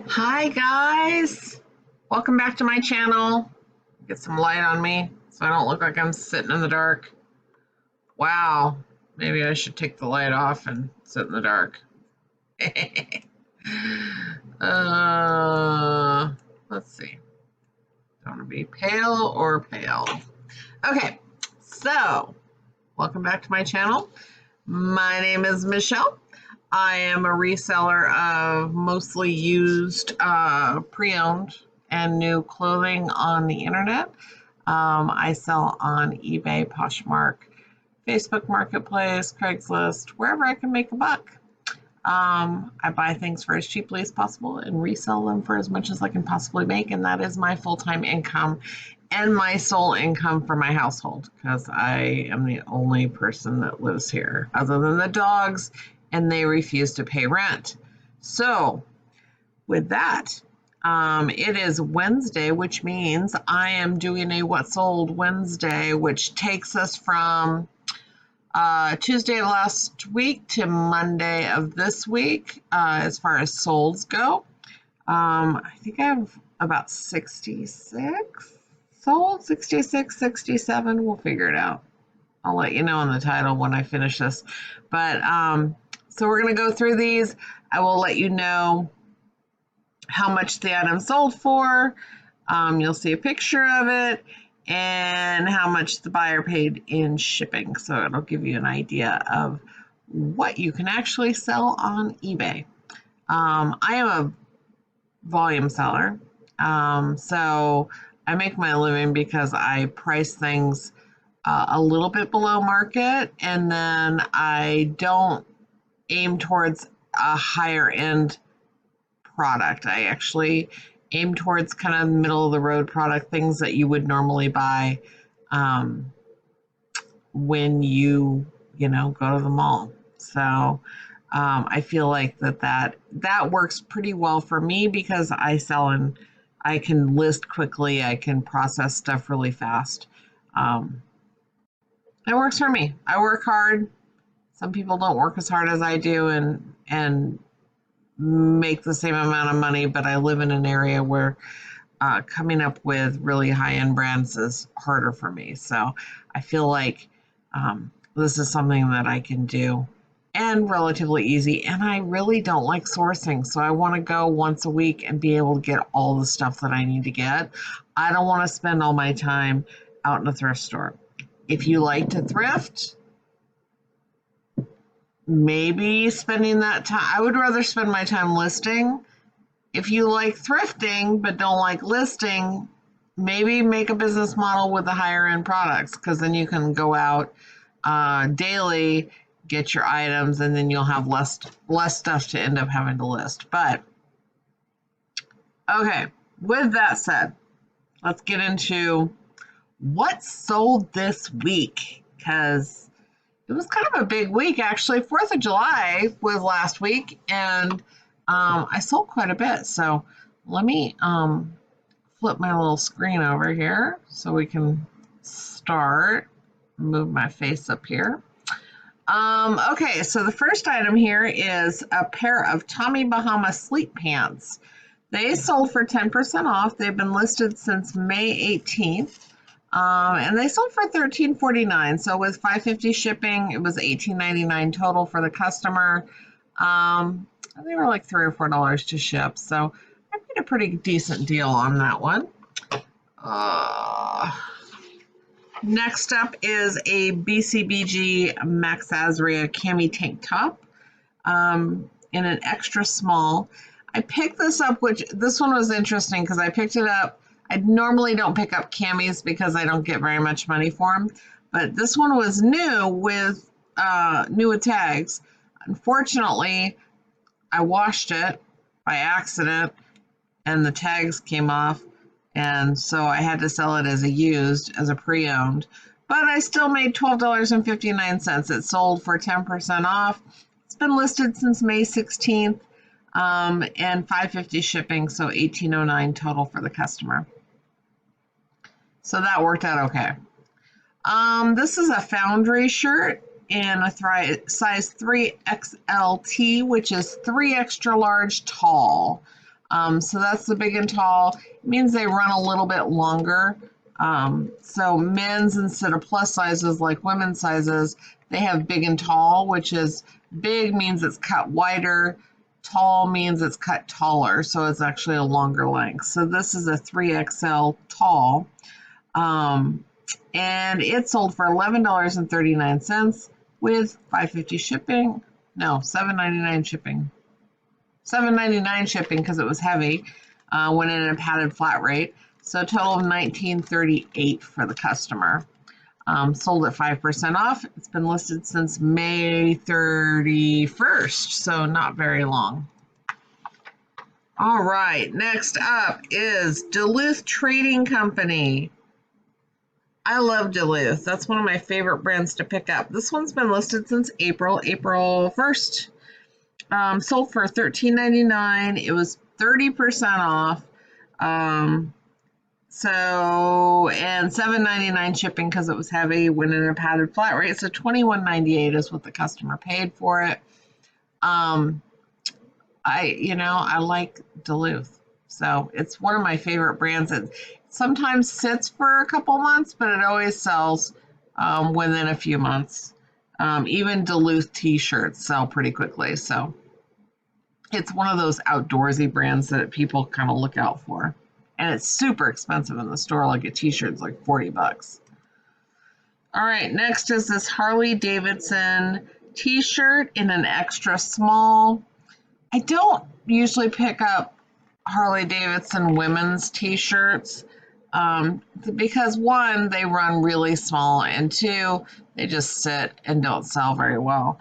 Hi guys, welcome back to my channel. Get some light on me so I don't look like I'm sitting in the dark. Wow, maybe I should take the light off and sit in the dark. uh, let's see. Don't want to be pale or pale. Okay, so welcome back to my channel. My name is Michelle. I am a reseller of mostly used, pre-owned and new clothing on the internet. I sell on eBay, Poshmark, Facebook Marketplace, Craigslist, wherever I can make a buck. I buy things for as cheaply as possible and resell them for as much as I can possibly make, and that is my full-time income and my sole income for my household because I am the only person that lives here other than the dogs, and they refuse to pay rent. So with that, it is Wednesday, which means I am doing a What Sold Wednesday, which takes us from Tuesday of last week to Monday of this week as far as solds go. I think I have about 66 sold, 66, 67. We'll figure it out. I'll let you know in the title when I finish this. But so we're going to go through these. I will let you know how much the item sold for. You'll see a picture of it and how much the buyer paid in shipping. So it'll give you an idea of what you can actually sell on eBay. I am a volume seller. So I make my living because I price things a little bit below market, and then I don't aim towards a higher end product. I actually aim towards kind of middle of the road product, things that you would normally buy when you go to the mall. So I feel like that works pretty well for me because I sell and I can list quickly. I can process stuff really fast. It works for me. I work hard. Some people don't work as hard as I do and make the same amount of money, but I live in an area where coming up with really high-end brands is harder for me. So I feel like this is something that I can do and relatively easy. And I really don't like sourcing. So I want to go once a week and be able to get all the stuff that I need to get. I don't want to spend all my time out in a thrift store. If you like to thrift, maybe spending that time. I would rather spend my time listing. If you like thrifting but don't like listing, maybe make a business model with the higher end products, because then you can go out daily, get your items, and then you'll have less stuff to end up having to list. But okay, with that said, let's get into what sold this week, because it was kind of a big week, actually. 4th of July was last week, and I sold quite a bit. So let me flip my little screen over here so we can start. Move my face up here. Okay, so the first item here is a pair of Tommy Bahama sleep pants. They sold for 10% off. They've been listed since May 18th. And they sold for $13.49. So with $5.50 shipping, it was $18.99 total for the customer. They were like $3 or $4 to ship. So I made a pretty decent deal on that one. Next up is a BCBG Max Azria cami tank top in an extra small. I picked this up, this one was interesting because I picked it up. I normally don't pick up camis because I don't get very much money for them. But this one was new with tags. Unfortunately, I washed it by accident and the tags came off. And so I had to sell it as a pre-owned. But I still made $12.59. It sold for 10% off. It's been listed since May 16th. And $5.50 shipping, so $18.09 total for the customer. So that worked out okay. This is a Foundry shirt in a size 3XLT, which is 3 extra large tall. So that's the big and tall. It means they run a little bit longer. So men's instead of plus sizes like women's sizes, they have big and tall, which is big means it's cut wider, tall means it's cut taller, so it's actually a longer length. So this is a 3XL tall, and it sold for $11.39 with $5.50 shipping. No, $7.99 shipping. $7.99 shipping because it was heavy, went in a padded flat rate. So a total of $19.38 for the customer. Sold at 5% off. It's been listed since May 31st, so not very long. All right, next up is Duluth Trading Company. I love Duluth. That's one of my favorite brands to pick up. This one's been listed since April 1st. Sold for $13.99. It was 30% off. And $7.99 shipping because it was heavy, went in a padded flat rate. So $21.98 is what the customer paid for it. I like Duluth. So it's one of my favorite brands. It sometimes sits for a couple months, but it always sells within a few months. Even Duluth t-shirts sell pretty quickly. So it's one of those outdoorsy brands that people kind of look out for. And it's super expensive in the store. Like a t-shirt's like $40. All right, next is this Harley Davidson t-shirt in an extra small. I don't usually pick up Harley Davidson women's t-shirts because one, they run really small, and two, they just sit and don't sell very well.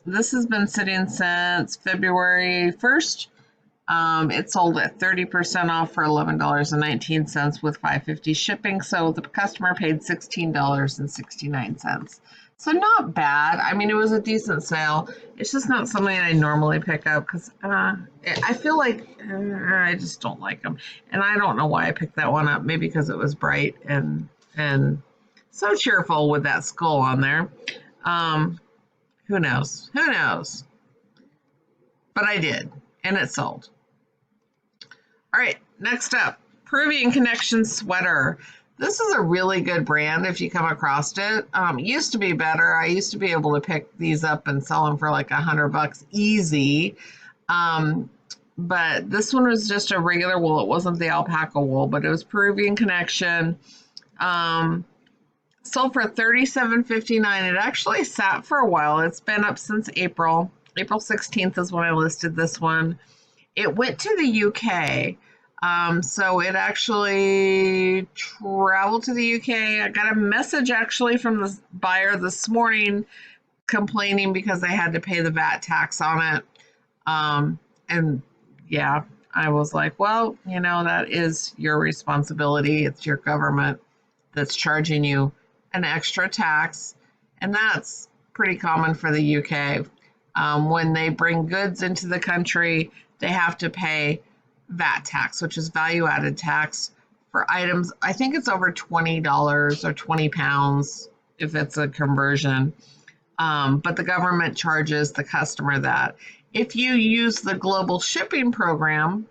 This has been sitting since February 1st. It sold at 30% off for $11.19 with $5.50 shipping. So the customer paid $16.69. So not bad. I mean, it was a decent sale. It's just not something I normally pick up because I feel like I just don't like them. And I don't know why I picked that one up. Maybe because it was bright and so cheerful with that skull on there. Who knows? Who knows? But I did, and it sold. All right, next up, Peruvian Connection sweater. This is a really good brand if you come across it. It used to be better. I used to be able to pick these up and sell them for like $100 easy. But this one was just a regular wool. It wasn't the alpaca wool, but it was Peruvian Connection. Sold for $37.59. It actually sat for a while. It's been up since April. April 16th is when I listed this one. It went to the UK. So it actually traveled to the UK. I got a message actually from the buyer this morning complaining because they had to pay the VAT tax on it. And yeah, I was like, well, that is your responsibility. It's your government that's charging you an extra tax. And that's pretty common for the UK. When they bring goods into the country, they have to pay VAT tax, which is value added tax for items. I think it's over $20 or 20 pounds if it's a conversion. But the government charges the customer that. If you use the global shipping program,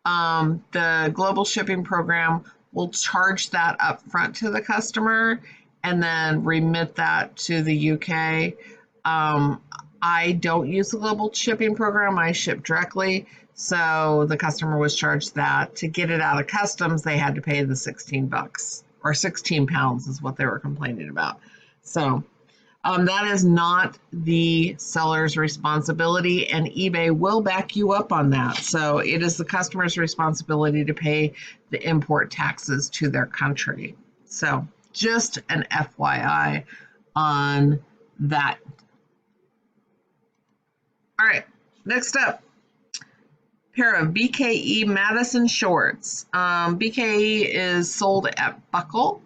the global shipping program will charge that up front to the customer and then remit that to the UK. I don't use the global shipping program. I ship directly. So the customer was charged that. To get it out of customs, they had to pay the $16 or 16 pounds is what they were complaining about. So that is not the seller's responsibility, and eBay will back you up on that. So it is the customer's responsibility to pay the import taxes to their country. So just an FYI on that. All right, next up, pair of BKE Madison shorts. BKE is sold at Buckle.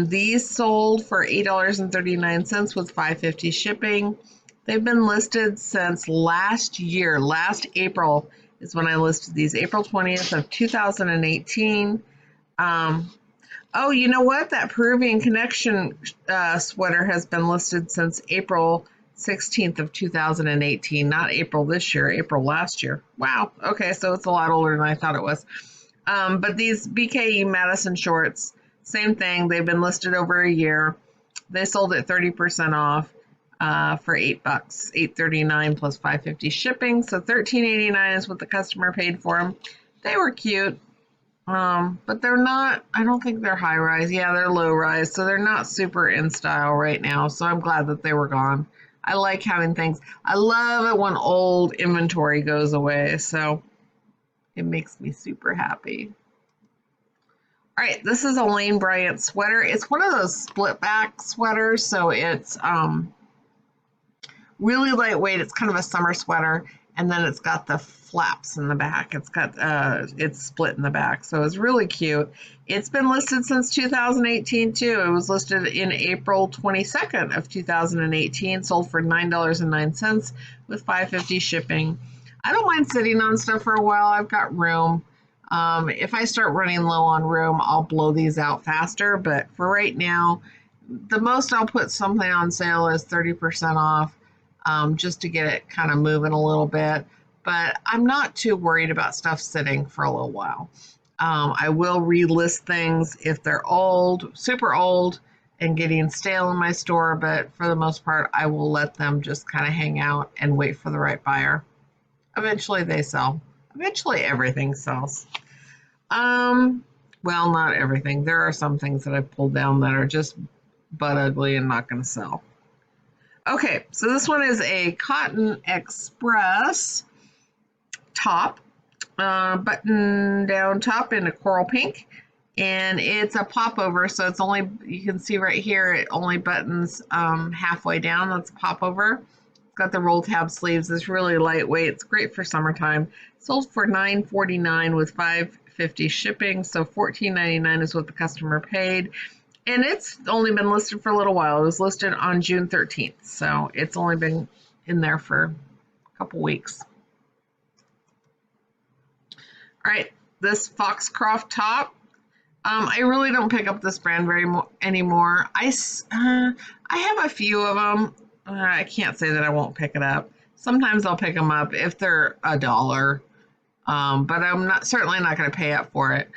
These sold for $8.39 with $5.50 shipping. They've been listed since last year. Last April is when I listed these, April 20th of 2018. Oh, you know what? That Peruvian Connection sweater has been listed since April 16th of 2018, not April this year, April last year. Wow. Okay, so it's a lot older than I thought it was. But these BKE Madison shorts, same thing. They've been listed over a year. They sold at 30% off for $8, $8.39 plus $5.50 shipping. So $13.89 is what the customer paid for them. They were cute, but they're not. I don't think they're high rise. Yeah, they're low rise, so they're not super in style right now. So I'm glad that they were gone. I like having things. I love it when old inventory goes away. So it makes me super happy. All right, this is a Lane Bryant sweater. It's one of those split back sweaters, so it's really lightweight. It's kind of a summer sweater, and then it's got the flaps in the back. It's split in the back, so it's really cute. It's been listed since 2018 too. It was listed in April 22nd of 2018, sold for $9.09 with $5.50 shipping. I don't mind sitting on stuff for a while. I've got room. If I start running low on room, I'll blow these out faster, but for right now, the most I'll put something on sale is 30% off, just to get it kind of moving a little bit. But I'm not too worried about stuff sitting for a little while. I will relist things if they're old, super old, and getting stale in my store, but for the most part, I will let them just kind of hang out and wait for the right buyer. Eventually they sell. Eventually everything sells. Well, not everything. There are some things that I've pulled down that are just butt ugly and not going to sell. Okay, so this one is a Cotton Express top, button down top in a coral pink, and it's a popover, so it's only, you can see right here, it only buttons halfway down. That's a popover. It's got the roll tab sleeves. It's really lightweight. It's great for summertime. Sold for $9.49 with $5.50 shipping, so $14.99 is what the customer paid. And it's only been listed for a little while. It was listed on June 13th, so it's only been in there for a couple weeks. All right, this Foxcroft top. I really don't pick up this brand anymore. I have a few of them. I can't say that I won't pick it up. Sometimes I'll pick them up if they're $1, but I'm certainly not going to pay up for it.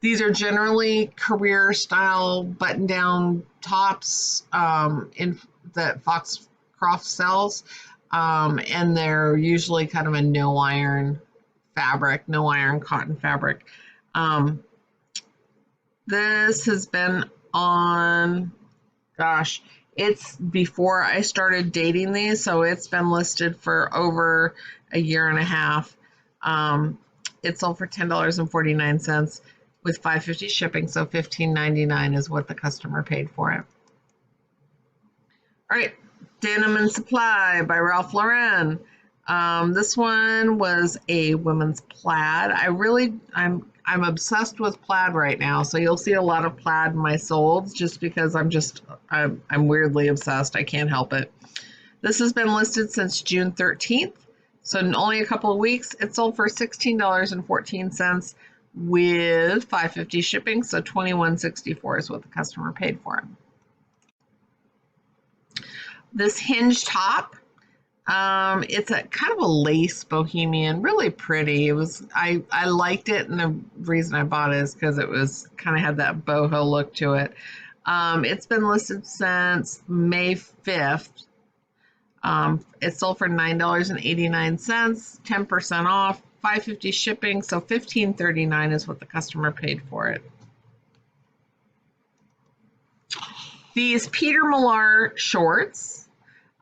These are generally career style button down tops that Foxcroft sells, and they're usually kind of a no iron cotton fabric. This has been on, gosh, it's before I started dating these, so it's been listed for over a year and a half. It sold for $10.49 with $5.50 shipping, so $15.99 is what the customer paid for it. All right, Denim and Supply by Ralph Lauren. This one was a women's plaid. I'm obsessed with plaid right now, so you'll see a lot of plaid in my solds just because I'm weirdly obsessed. I can't help it. This has been listed since June 13th, so in only a couple of weeks. It sold for $16.14 with $5.50 shipping, so $21.64 is what the customer paid for it. This hinge top. It's a kind of a lace bohemian, really pretty. I liked it, and the reason I bought it is because it was kind of had that boho look to it. It's been listed since May 5th. It sold for $9.89, 10% off, $5.50 shipping, so $15.39 is what the customer paid for it. These Peter Millar shorts.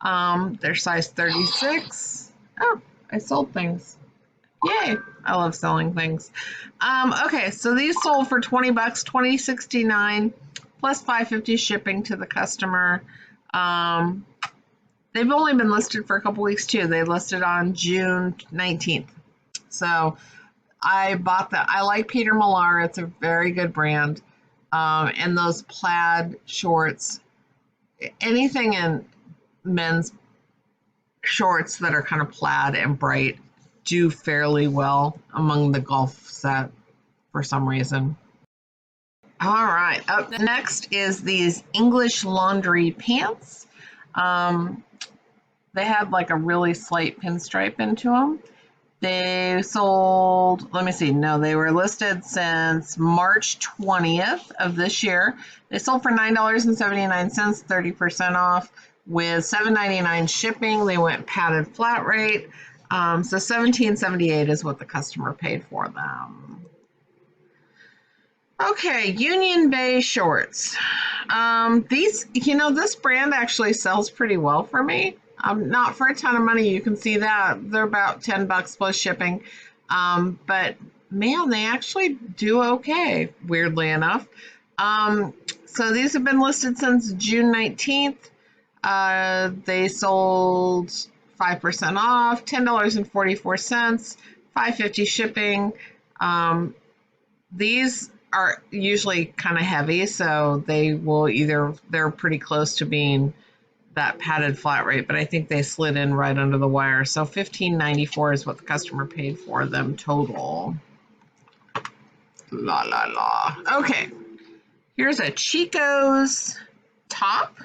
They're size 36. Oh, I sold things. Yay. I love selling things. Okay, so these sold for $20, $20.69 plus $5.50 shipping to the customer. They've only been listed for a couple weeks too. They listed on June 19th. So I bought that. I like Peter Millar. It's a very good brand. And those plaid shorts, anything in men's shorts that are kind of plaid and bright do fairly well among the golf set for some reason. All right, up next is these English laundry pants. They had like a really slight pinstripe into them. They sold, let me see, no, they were listed since March 20th of this year. They sold for $9.79, 30% off with $7.99 shipping. They went padded flat rate. So $17.78 is what the customer paid for them. Okay, Union Bay shorts. These, this brand actually sells pretty well for me. Not for a ton of money. You can see that they're about $10 plus shipping. But man, they actually do okay, weirdly enough. So these have been listed since June 19th. They sold 5% off, $10.44, $5.50 shipping. These are usually kind of heavy, so they're pretty close to being that padded flat rate, but I think they slid in right under the wire. So $15.94 is what the customer paid for them total. La la la. Okay, here's a Chico's top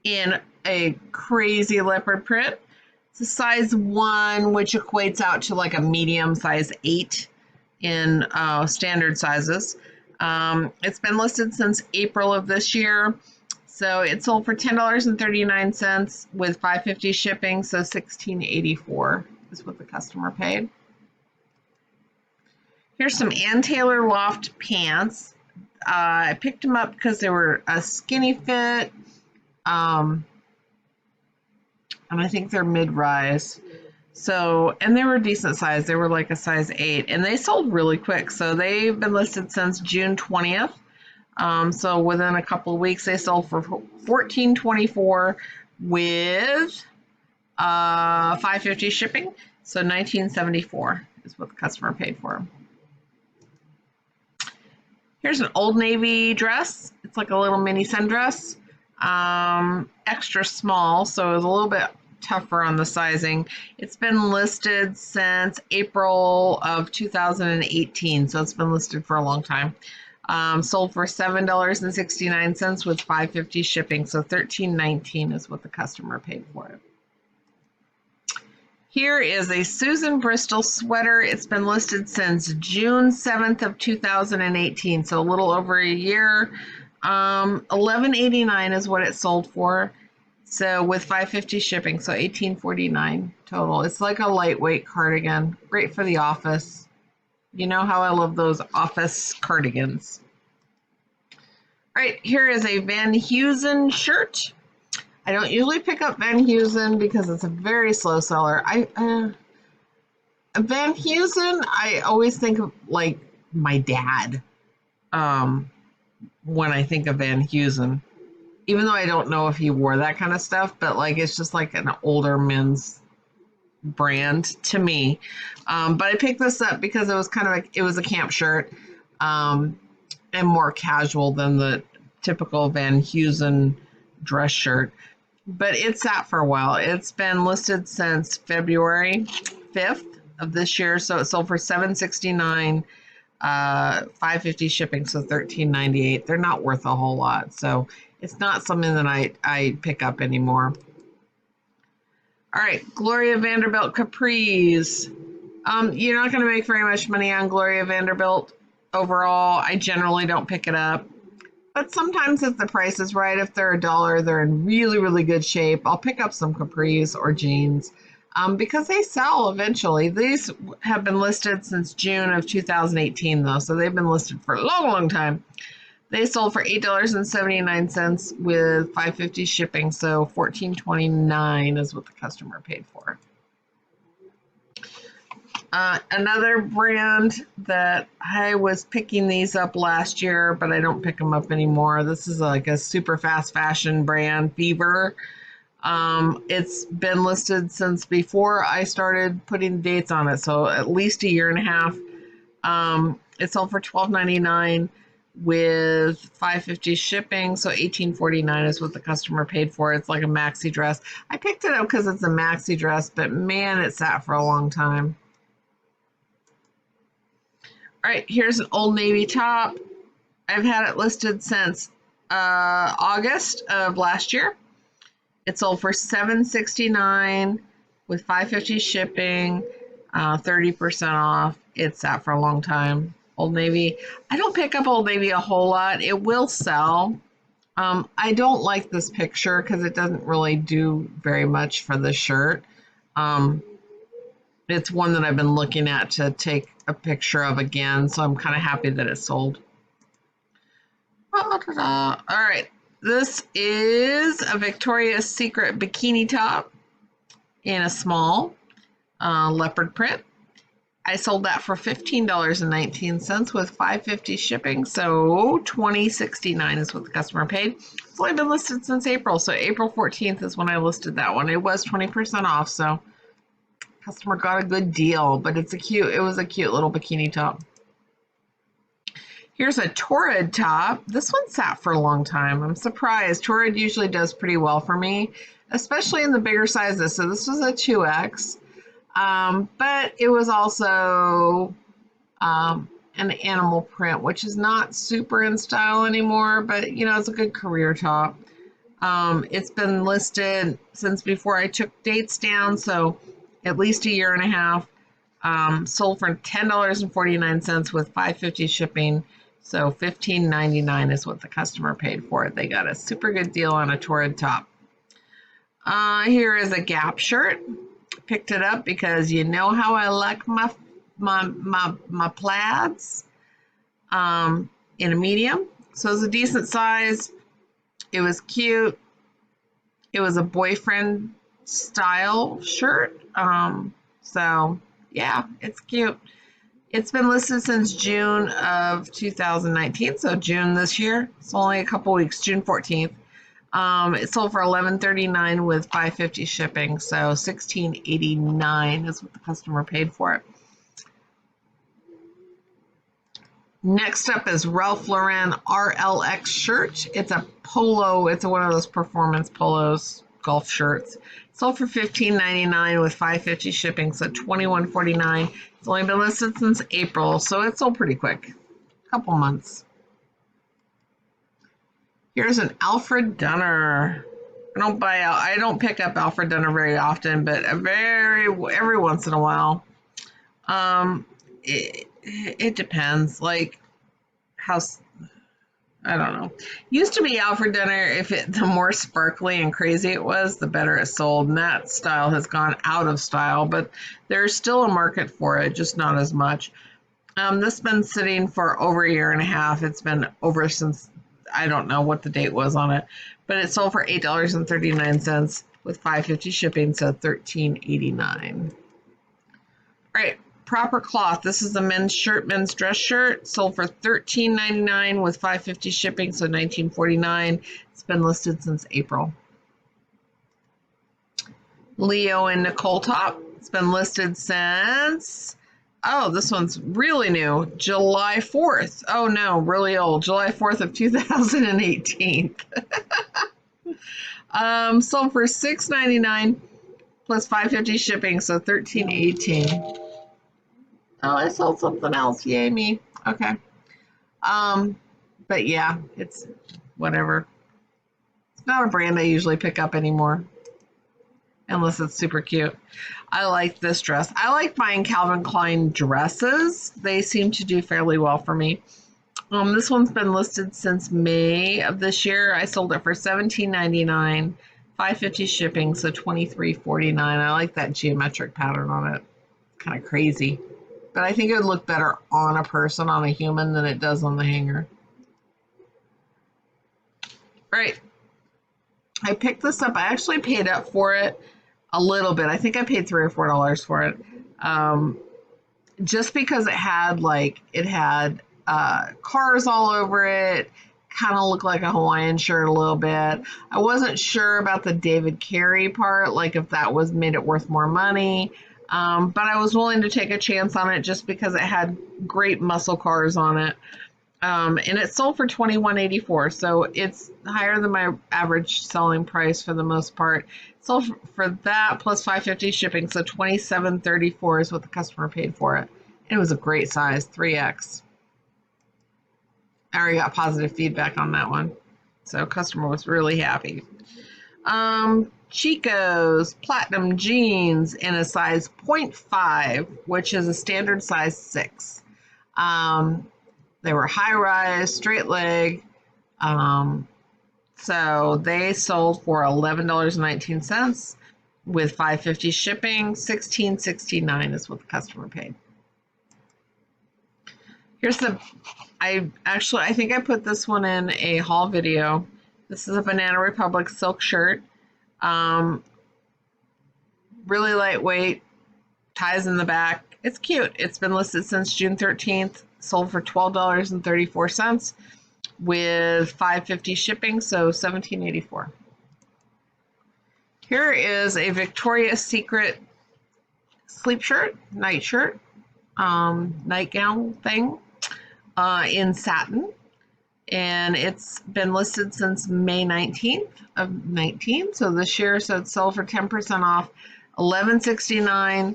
in a crazy leopard print. It's a size 1, which equates out to like a medium size 8 in standard sizes. It's been listed since April of this year. So it sold for $10.39 with $5.50 shipping, so $16.84 is what the customer paid. Here's some Ann Taylor Loft pants. I picked them up because they were a skinny fit, and I think they're mid-rise. So, and they were decent size. They were like a size 8, and they sold really quick. So they've been listed since June 20th. So within a couple of weeks, they sold for $14.24 with $5.50 shipping. So $19.74 is what the customer paid for them. Here's an Old Navy dress. It's like a little mini sundress, extra small, so it's a little bit tougher on the sizing. It's been listed since April of 2018, so it's been listed for a long time. Sold for $7.69 with $5.50 shipping, so $13.19 is what the customer paid for it. Here is a Susan Bristol sweater. It's been listed since June 7th of 2018, so a little over a year. $11.89 is what it sold for, so with $5.50 shipping, so $18.49 total. It's like a lightweight cardigan, great for the office. You know how I love those office cardigans. All right, here is a Van Heusen shirt. I don't usually pick up Van Heusen because it's a very slow seller. Van Heusen, I always think of like my dad when I think of Van Heusen, even though I don't know if he wore that kind of stuff, but like it's just like an older men's brand to me. But I picked this up because it was kind of like, it was a camp shirt and more casual than the typical Van Heusen dress shirt. But it sat for a while. It's been listed since February 5th of this year, so it sold for $7.69, $5.50 shipping, so $13.98. They're not worth a whole lot, so it's not something that I pick up anymore. All right, Gloria Vanderbilt capris. You're not going to make very much money on Gloria Vanderbilt overall. I generally don't pick it up. But sometimes if the price is right, if they're $1, they're in really, really good shape. I'll pick up some capris or jeans because they sell eventually. These have been listed since June of 2018, though, so they've been listed for a long, long time. They sold for $8.79 with $5.50 shipping, so $14.29 is what the customer paid for. Another brand that I was picking these up last year, but I don't pick them up anymore. This is like a super fast fashion brand, Fever. It's been listed since before I started putting dates on it, so at least a year and a half. It sold for $12.99 with $5.50 shipping, so $18.49 is what the customer paid for. It's like a maxi dress. I picked it up because it's a maxi dress, but man, it sat for a long time. All right, here's an Old Navy top. I've had it listed since August of last year. It sold for $7.69 with $5.50 shipping, 30% off. It sat for a long time. Old Navy. I don't pick up Old Navy a whole lot. It will sell. I don't like this picture because it doesn't really do very much for the shirt. It's one that I've been looking at to take a picture of again, so I'm kind of happy that it sold. All right, this is a Victoria's Secret bikini top in a small leopard print. I sold that for $15.19 with $5.50 shipping, so $20.69 is what the customer paid. It's only been listed since April, so April 14th is when I listed that one. It was 20% off, so customer got a good deal, but it was a cute little bikini top. Here's a Torrid top. This one sat for a long time. I'm surprised. Torrid usually does pretty well for me, especially in the bigger sizes. So this was a 2X. But it was also an animal print, which is not super in style anymore, but you know, it's a good career top. It's been listed since before I took dates down, so at least a year and a half. Sold for $10.49 with $5.50 shipping, so $15.99 is what the customer paid for it. They got a super good deal on a Torrid top. Here is a Gap shirt. Picked it up because you know how I like my plaids in a medium. So it's a decent size. It was cute. It was a boyfriend style shirt. So yeah, it's cute. It's been listed since June of 2019, so June this year. It's only a couple weeks, June 14th. It sold for $11.39 with $5.50 shipping, so $16.89 is what the customer paid for it. Next up is Ralph Lauren RLX shirt. It's a polo. It's one of those performance polos, golf shirts. Sold for $15.99 with $5.50 shipping, so $21.49. It's only been listed since April, so it sold pretty quick, a couple months. Here's an Alfred Dunner. I don't pick up Alfred Dunner very often, but every once in a while. It depends. Like I don't know. Used to be Alfred Dunner. The more sparkly and crazy it was, the better it sold. And that style has gone out of style, but there's still a market for it, just not as much. This has been sitting for over a year and a half. It's been over since, I don't know what the date was on it, but it sold for $8.39 with $5.50 shipping, so $13.89. All right, Proper Cloth. This is a men's dress shirt. Sold for $13.99 with $5.50 shipping, so $19.49. It's been listed since April. Leo and Nicole top. It's been listed since... Oh, this one's really new. July 4th. Oh, no, really old. July 4th of 2018. Sold for $6.99 plus $5.50 shipping, so $13.18. Oh, I sold something else. Yay, me. Okay. But yeah, it's whatever. It's not a brand I usually pick up anymore, unless it's super cute. I like this dress. I like buying Calvin Klein dresses. They seem to do fairly well for me. This one's been listed since May of this year. I sold it for $17.99, $5.50 shipping, so $23.49. I like that geometric pattern on it. Kind of crazy. But I think it would look better on a person, on a human, than it does on the hanger. All right. I picked this up. I actually paid up for it a little bit. I think I paid $3 or $4 for it. Just because it had cars all over it, kind of looked like a Hawaiian shirt a little bit. I wasn't sure about the David Carey part, like if that was made it worth more money. But I was willing to take a chance on it just because it had great muscle cars on it. And it sold for $21.84, so it's higher than my average selling price for the most part. It sold for that plus $5.50 shipping, so $27.34 is what the customer paid for it. It was a great size, 3X. I already got positive feedback on that one, so customer was really happy. Chico's Platinum Jeans in a size 0.5, which is a standard size 6. They were high rise, straight leg. So they sold for $11.19 with $5.50 shipping. $16.69 is what the customer paid. Here's I think I put this one in a haul video. This is a Banana Republic silk shirt. Really lightweight, ties in the back. It's cute. It's been listed since June 13th, sold for $12.34 with $5.50 shipping, so $17.84. Here is a Victoria's Secret sleep shirt, night shirt, nightgown thing in satin. And it's been listed since May 19th of 19. So this year, so it's sold for 10% off, $11.69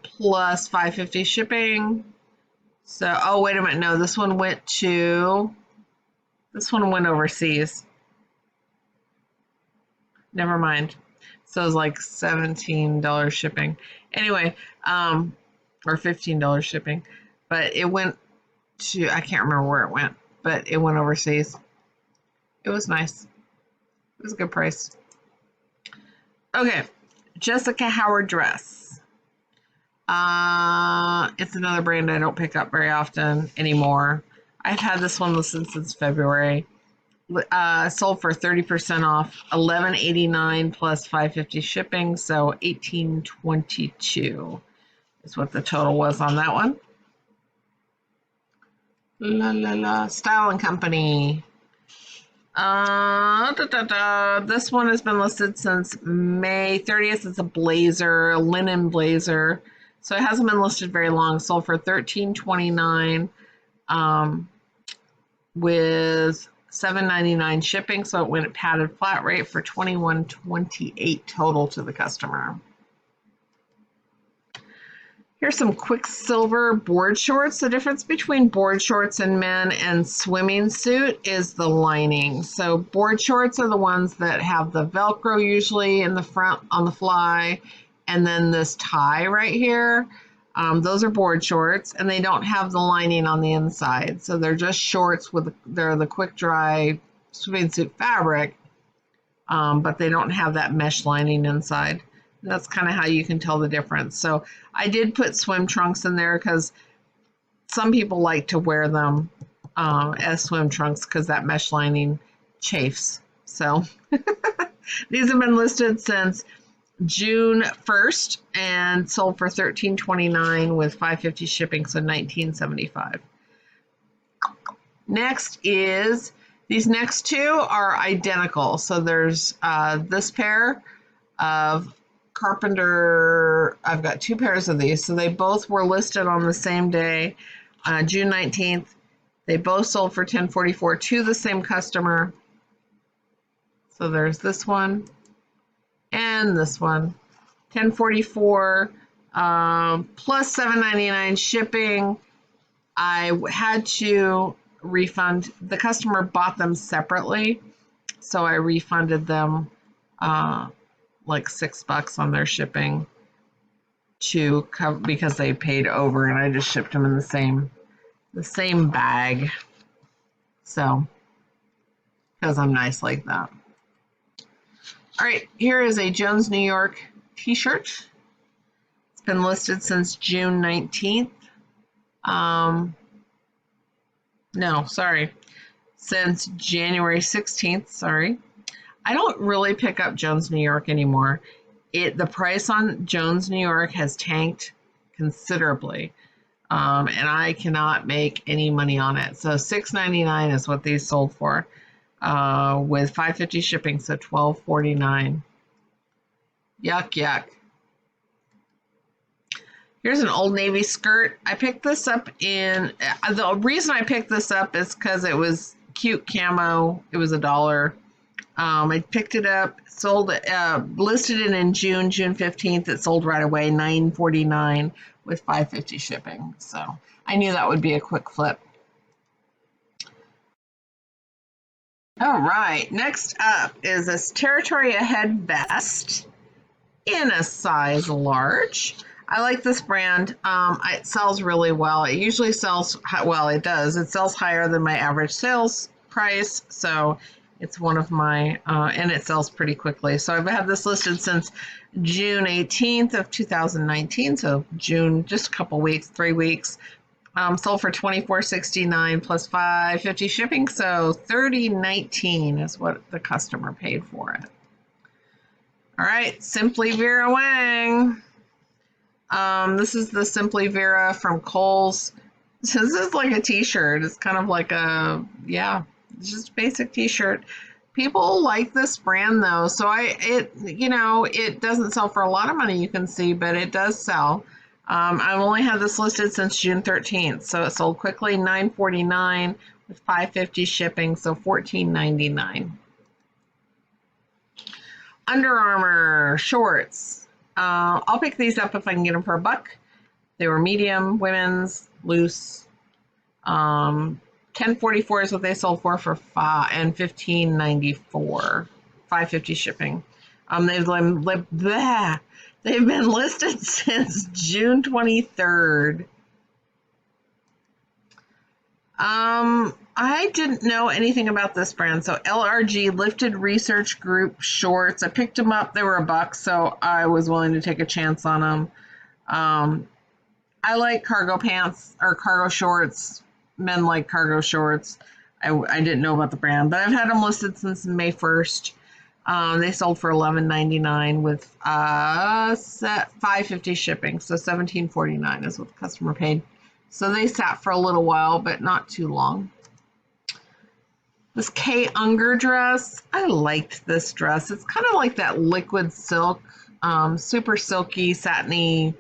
plus $5.50 shipping. So, oh, wait a minute. No, this one went overseas. Never mind. So it was like $17 shipping. Anyway, or $15 shipping. But it went to, I can't remember where it went, but it went overseas. It was nice. It was a good price. Okay, Jessica Howard dress. It's another brand I don't pick up very often anymore. I've had this one listed since February. Sold for 30% off, $11.89 plus $5.50 shipping, so $18.22 is what the total was on that one. Style and Company. This one has been listed since May 30th. It's a blazer, a linen blazer. So it hasn't been listed very long. Sold for $13.29 with $7.99 shipping. So it went at padded flat rate for $21.28 total to the customer. Here's some Quicksilver board shorts. The difference between board shorts in men and swimming suit is the lining. So board shorts are the ones that have the Velcro usually in the front on the fly, and then this tie right here. Those are board shorts, and they don't have the lining on the inside. So they're just shorts they're the quick dry swimming suit fabric, but they don't have that mesh lining inside. That's kind of how you can tell the difference. So I did put swim trunks in there because some people like to wear them as swim trunks because that mesh lining chafes. So these have been listed since June 1st and sold for $13.29 with $5.50 shipping, so $19.75. Next is, these next two are identical. So there's this pair of Carpenter, I've got two pairs of these. So they both were listed on the same day, June 19th. They both sold for $10.44 to the same customer. So there's this one and this one. $10.44 plus $7.99 shipping. I had to refund. The customer bought them separately, so I refunded them like $6 on their shipping to cover because they paid over, and I just shipped them in the same bag. So, because I'm nice like that. All right, here is a Jones New York t-shirt. It's been listed since June 19th. Since January 16th, sorry. I don't really pick up Jones New York anymore. The price on Jones New York has tanked considerably, and I cannot make any money on it. So $6.99 is what these sold for, with $5.50 shipping, so $12.49. Yuck, yuck. Here's an Old Navy skirt. I picked this up the reason I picked this up is because it was cute camo. It was $1. I picked it up, sold it, listed it in June 15th. It sold right away, $9.49 with $5.50 shipping. So I knew that would be a quick flip. All right, next up is this Territory Ahead vest in a size large. I like this brand. It sells really well. It usually sells, well, it does. It sells higher than my average sales price. So it's one of my, and it sells pretty quickly. So I've had this listed since June 18th of 2019. So June, just a couple weeks, 3 weeks. Sold for $24.69 plus $5.50 shipping. So $30.19 is what the customer paid for it. All right, Simply Vera Wang. This is the Simply Vera from Kohl's. This is like a t-shirt. It's kind of like a, yeah, it's just a basic t-shirt. People like this brand though, so it doesn't sell for a lot of money, you can see, but it does sell. I've only had this listed since June 13th, so it sold quickly, $9.49 with $5.50 shipping, so $14.99. Under Armour shorts. I'll pick these up if I can get them for $1. They were medium, women's, loose. $10.44 is what they sold for $5 and $15.94, $5.50 shipping. They've been listed since June 23rd. I didn't know anything about this brand. So LRG, Lifted Research Group shorts. I picked them up. They were $1, so I was willing to take a chance on them. I like cargo pants or cargo shorts. Men like cargo shorts. I didn't know about the brand, but I've had them listed since May 1st. They sold for $11.99 with $5.50 shipping, so $17.49 is what the customer paid. So they sat for a little while, but not too long. This Kay Unger dress, I liked this dress. It's kind of like that liquid silk, super silky, satiny,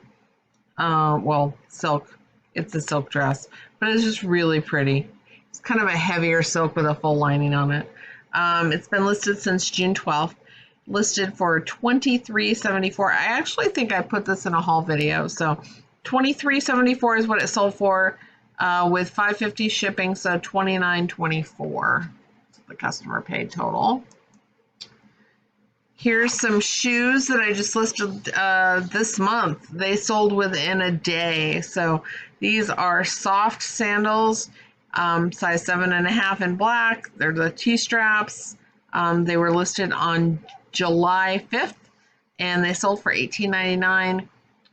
silk. It's a silk dress, but it's just really pretty. It's kind of a heavier silk with a full lining on it. It's been listed since June 12th, listed for $23.74. I actually think I put this in a haul video, so $23.74 is what it sold for, with $5.50 shipping, so $29.24 the customer paid total. Here's some shoes that I just listed this month. They sold within a day. So these are soft sandals, size 7.5 in black. They're the T-straps. They were listed on July 5th, and they sold for $18.99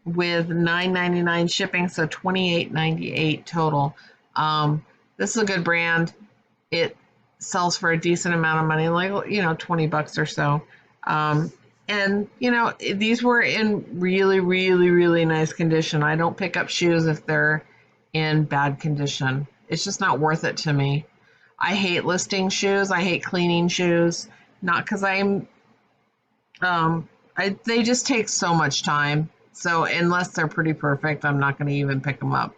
with $9.99 shipping, so $28.98 total. This is a good brand. It sells for a decent amount of money, like, $20 or so. And these were in really, really, really nice condition. I don't pick up shoes if they're in bad condition. It's just not worth it to me. I hate listing shoes. I hate cleaning shoes. Not because they just take so much time. So unless they're pretty perfect, I'm not going to even pick them up.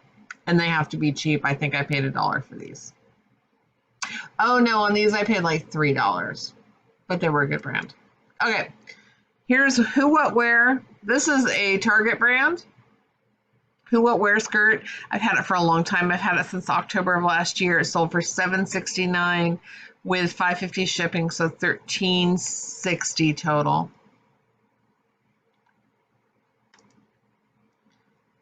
And they have to be cheap. I think I paid $1 for these. Oh no, on these I paid like $3, but they were a good brand. Okay, here's Who What Wear. This is a Target brand. Who What Wear skirt. I've had it for a long time. I've had it since October of last year. It sold for $7.69 with $5.50 shipping, so $13.60 total.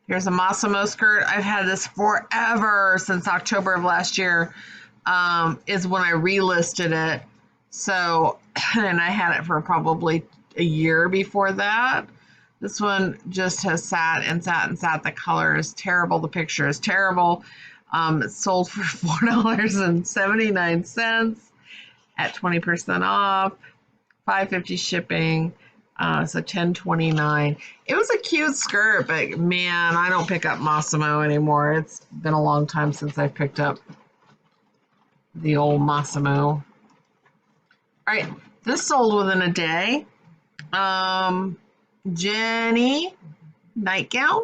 Here's a Massimo skirt. I've had this forever, since October of last year, is when I relisted it. So, and I had it for probably a year before that. This one just has sat and sat and sat. The color is terrible. The picture is terrible. It sold for $4.79 at 20% off, $5.50 shipping. So $10.29. It was a cute skirt, but man, I don't pick up Massimo anymore. It's been a long time since I've picked up the old Massimo. All right, this sold within a day. Jenny nightgown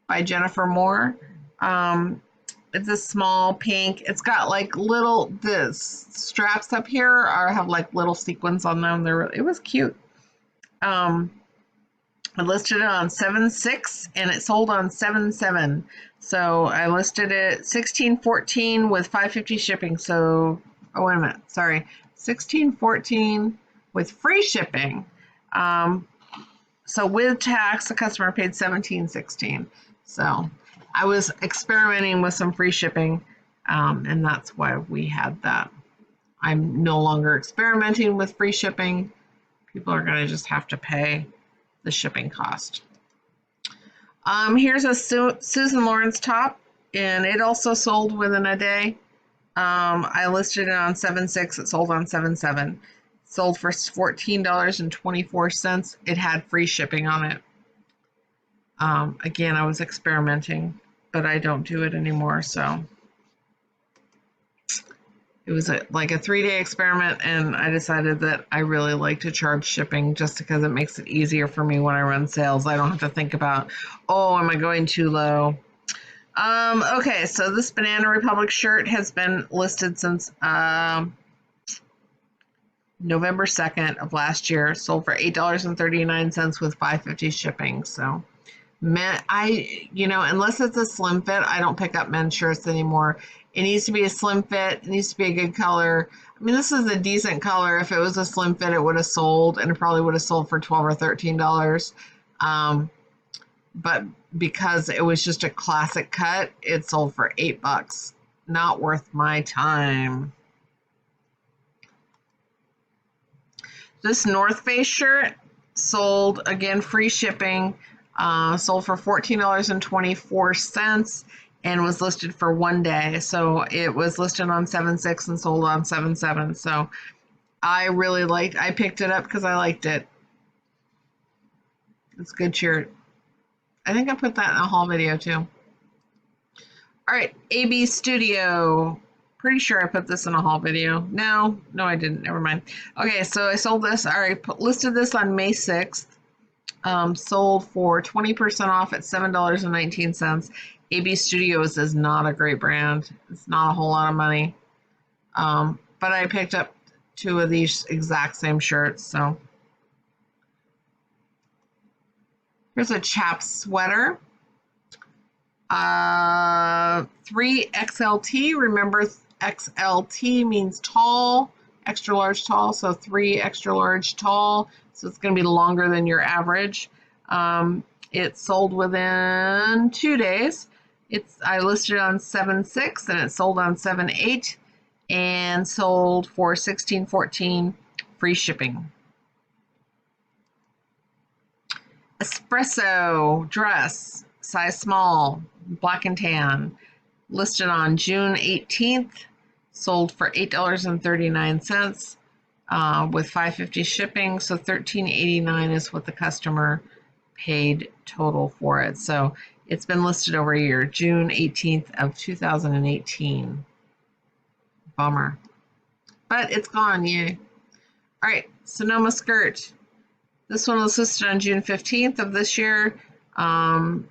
by Jennifer Moore. It's a small pink. It's got like the straps up here have like little sequins on them. It was cute. I listed it on 7/6 and it sold on 7/7. So I listed it $16.14 with $5.50 shipping. So, oh wait a minute, sorry, $16.14 with free shipping. So with tax, the customer paid $17.16. So I was experimenting with some free shipping, and that's why we had that. I'm no longer experimenting with free shipping. People are going to just have to pay the shipping cost. Here's a Susan Lawrence top, and it also sold within a day. I listed it on 7.6. It sold on 7.7. Sold for $14.24. It had free shipping on it. Again, I was experimenting, but I don't do it anymore. So it was like a 3-day experiment, and I decided that I really like to charge shipping just because it makes it easier for me when I run sales. I don't have to think about, oh, am I going too low? Okay, so this Banana Republic shirt has been listed since November 2nd of last year. Sold for $8.39 with $5.50 shipping. So unless it's a slim fit, I don't pick up men's shirts anymore. It needs to be a slim fit. It needs to be a good color. I mean, this is a decent color. If it was a slim fit, it would have sold, and it probably would have sold for $12 or $13. But because it was just a classic cut, it sold for $8. Not worth my time. This North Face shirt sold, again, free shipping, sold for $14.24 and was listed for 1 day. So it was listed on 7.6 and sold on 7.7. So I picked it up because I liked it. It's a good shirt. I think I put that in a haul video too. All right, AB Studio. Pretty sure I put this in a haul video. No, I didn't. Never mind. Okay, so I sold this. I already listed this on May 6th. Sold for 20% off at $7.19. AB Studios is not a great brand. It's not a whole lot of money. But I picked up 2 of these exact same shirts. So here's a chap sweater. 3XLT. Remember, XLT means tall, extra large tall. So 3 extra large tall. So it's going to be longer than your average. It sold within 2 days. I listed it on 7.6 and it sold on 7.8 and sold for $16.14 free shipping. Espresso dress, size small, black and tan, listed on June 18th, sold for $8.39 with $5.50 shipping. So $13.89 is what the customer paid total for it. So it's been listed over a year, June 18th of 2018. Bummer. But it's gone, yay. All right, Sonoma skirt. This one was listed on June 15th of this year. So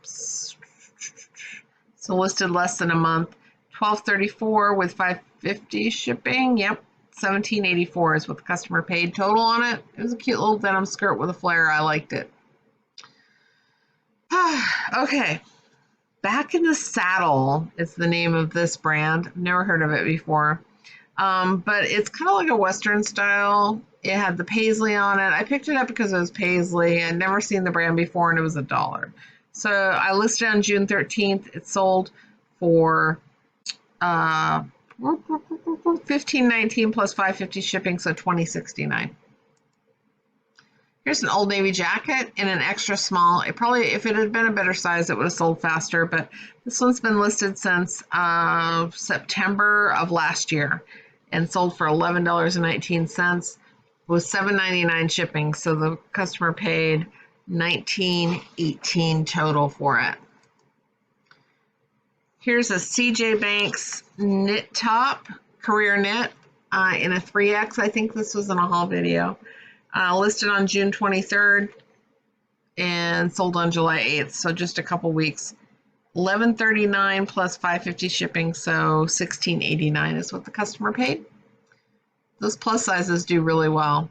listed less than a month. $12.34 with $5.50 shipping. Yep, $17.84 is what the customer paid total on it. It was a cute little denim skirt with a flare. I liked it. Okay, Back in the Saddle is the name of this brand. I've never heard of it before. But it's kind of like a Western style. It had the paisley on it. I picked it up because it was paisley. I'd never seen the brand before, and it was $1. So I listed on June 13th. It sold for $15.19 plus $5.50 shipping, so $20.69. Here's an Old Navy jacket in an extra small. It probably, if it had been a better size, it would have sold faster, but this one's been listed since September of last year and sold for $11.19 with $7.99 shipping. So the customer paid $19.18 total for it. Here's a CJ Banks knit top, career knit in a 3X. I think this was in a haul video. Listed on June 23rd and sold on July 8th, so just a couple weeks. $11.39 plus $5.50 shipping, so $16.89 is what the customer paid. Those plus sizes do really well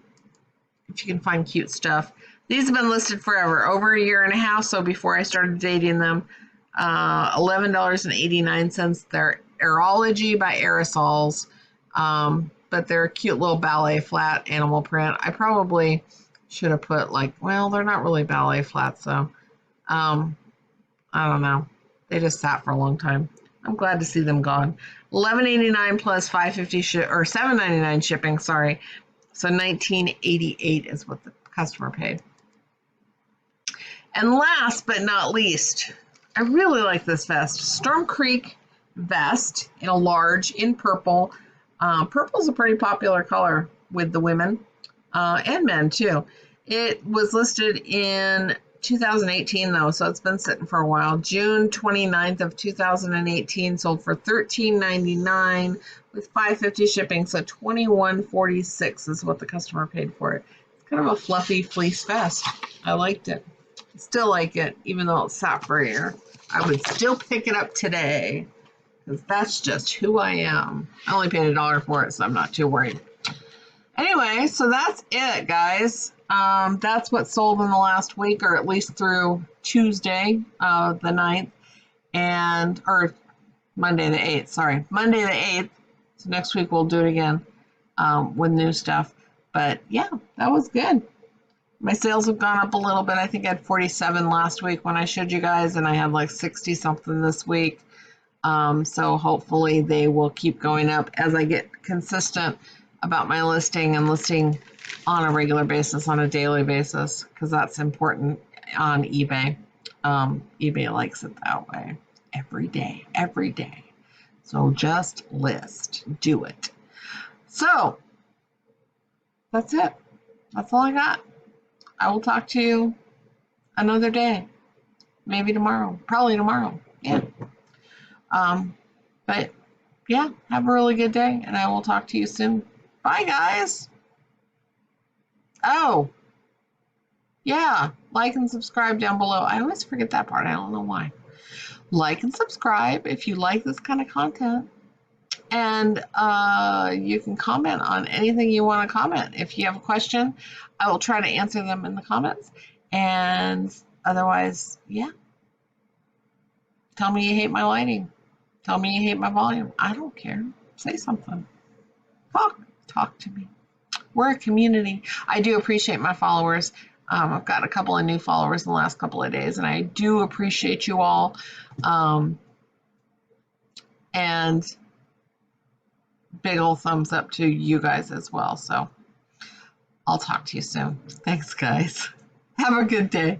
if you can find cute stuff. These have been listed forever, over a year and a half, so before I started dating them. $11.89. They're Aerology by Aerosols. but they're a cute little ballet flat animal print. I probably should have put like, well, they're not really ballet flats, so I don't know. They just sat for a long time. I'm glad to see them gone. $11.89 plus $5.50 or $7.99 shipping. Sorry, so $19.88 is what the customer paid. And last but not least, I really like this vest. Storm Creek vest in a large in purple. Purple is a pretty popular color with the women and men too. It was listed in 2018 though, so it's been sitting for a while. June 29th of 2018, sold for $13.99 with $5.50 shipping, so $21.46 is what the customer paid for it. It's kind of a fluffy fleece vest. I liked it. Still like it, even though it sat for a year. I would still pick it up today because that's just who I am. I only paid $1 for it, so I'm not too worried. Anyway, so that's it, guys. That's what sold in the last week, or at least through Tuesday, the 9th, or Monday the 8th, sorry. Monday the 8th. So next week we'll do it again with new stuff. But yeah, that was good. My sales have gone up a little bit. I think I had 47 last week when I showed you guys, and I had like 60 something this week. So hopefully they will keep going up as I get consistent about my listing and listing on a regular basis, on a daily basis, because that's important on eBay. eBay likes it that way. Every day, every day. So just list, do it. So that's it. That's all I got. I will talk to you another day, maybe tomorrow, probably tomorrow. Yeah. But yeah, have a really good day, and I will talk to you soon. Bye, guys. Oh, yeah, like and subscribe down below. I always forget that part. I don't know why. Like and subscribe if you like this kind of content. And you can comment on anything you want to comment. If you have a question, I will try to answer them in the comments. And otherwise, yeah. Tell me you hate my lighting. Tell me you hate my volume. I don't care. Say something. Talk to me. We're a community. I do appreciate my followers. I've got a couple of new followers in the last couple of days, and I do appreciate you all. And big old thumbs up to you guys as well. So I'll talk to you soon. Thanks, guys. Have a good day.